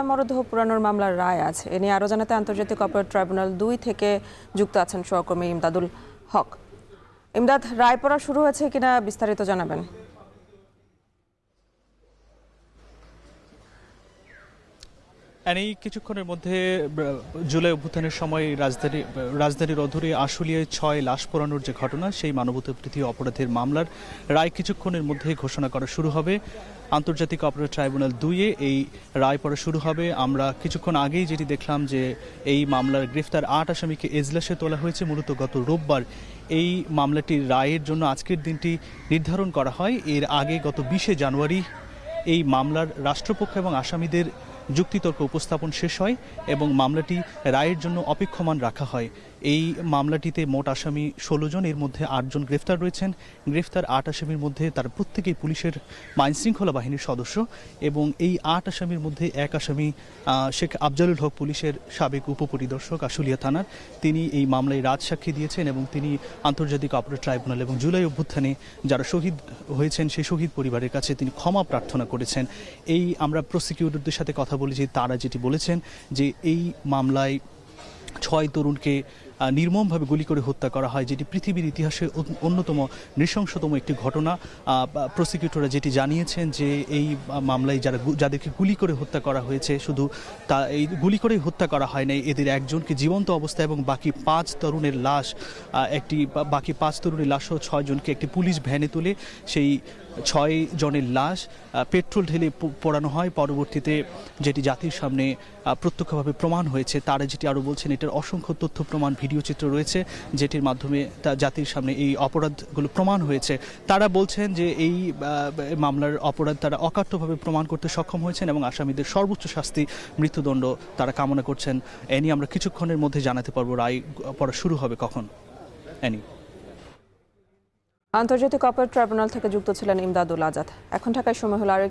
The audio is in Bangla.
মরদেহ পুরানোর মামলার রায় আছে। এ নিয়ে আরও জানাতে আন্তর্জাতিক অপরাধ ট্রাইব্যুনাল ২ থেকে যুক্ত আছেন সহকর্মী ইমদাদুল হক। ইমদাদ, রায় পড়া শুরু হয়েছে কিনা বিস্তারিত জানাবেন। এই কিছুক্ষণের মধ্যে জুলাই অভ্যুত্থানের সময় রাজধানীর অদূরে আশুলিয়ায় ৬ লাশ পোড়ানোর যে ঘটনা, সেই মানবতাবিরোধী অপরাধের মামলার রায় কিছুক্ষণের মধ্যে ঘোষণা করা শুরু হবে। আন্তর্জাতিক অপরাধ ট্রাইব্যুনাল ২-এ এই রায় পড়া শুরু হবে। আমরা কিছুক্ষণ আগেই যেটি দেখলাম যে এই মামলার গ্রেফতার ৮ আসামিকে এজলাসে তোলা হয়েছে। মূলত গত রোববার এই মামলাটির রায়ের জন্য আজকের দিনটি নির্ধারণ করা হয়। এর আগে গত ২০শে জানুয়ারি এই মামলার রাষ্ট্রপক্ষ এবং আসামিদের যুক্তিতর্ক উপস্থাপন শেষ হয় এবং মামলাটি রায়ের জন্য অপেক্ষমান রাখা হয়। এই মামলাটিতে মোট আসামি ১৬ জন, এর মধ্যে ৮ জন গ্রেফতার রয়েছেন। গ্রেফতার ৮ আসামির মধ্যে তার প্রত্যেকেই পুলিশের আইনশৃঙ্খলা বাহিনীর সদস্য এবং এই ৮ আসামির মধ্যে এক আসামি শেখ আফজালুল হক, পুলিশের সাবেক উপপরিদর্শক আশুলিয়া থানার। তিনি এই মামলায় রাজসাক্ষী দিয়েছেন এবং তিনি আন্তর্জাতিক অপরাধ ট্রাইব্যুনাল এবং জুলাই অভ্যুত্থানে যারা শহীদ হয়েছেন সেই শহীদ পরিবারের কাছে তিনি ক্ষমা প্রার্থনা করেছেন। এই আমরা প্রসিকিউটরদের সাথে কথা বলেছি, তারা যেটি বলেছেন যে এই মামলায় ৬ তরুণকে নির্মমভাবে গুলি করে হত্যা করা হয়, যেটি পৃথিবীর ইতিহাসে অন্যতম নৃশংসতম একটি ঘটনা। প্রসিকিউটররা যেটি জানিয়েছেন যে এই মামলায় যাদেরকে গুলি করে হত্যা করা হয়েছে, শুধু এই গুলি করেই হত্যা করা হয় নাই, এদের একজনকে জীবন্ত অবস্থায় এবং বাকি ৫ তরুণের লাশ বাকি ৫ তরুণের লাশও ৬ জনকে একটি পুলিশ ভ্যানে তুলে সেই ৬ জনের লাশ পেট্রোল ঢেলে পোড়ানো হয়। পরবর্তীতে যেটি জাতির সামনে প্রত্যক্ষভাবে প্রমাণ হয়েছে, তারা যেটি আরও বলছেন, এটার অসংখ্য তথ্য প্রমাণ, ভিডিও চিত্র রয়েছে যেটির মাধ্যমে জাতির সামনে এই অপরাধগুলো প্রমাণ হয়েছে। তারা বলছেন যে এই মামলার অপরাধ তারা অকাট্যভাবে প্রমাণ করতে সক্ষম হয়েছেন এবং আসামিদের সর্বোচ্চ শাস্তি মৃত্যুদণ্ড তারা কামনা করছেন। এ নিয়ে আমরা কিছুক্ষণের মধ্যে জানাতে পারবো রায় পড়া শুরু হবে কখন। আন্তর্জাতিক অপরাধ ট্রাইব্যুনাল থেকে যুক্ত ছিলেন ইমদাদুল আজাদ। এখন ঢাকায় সময় হলো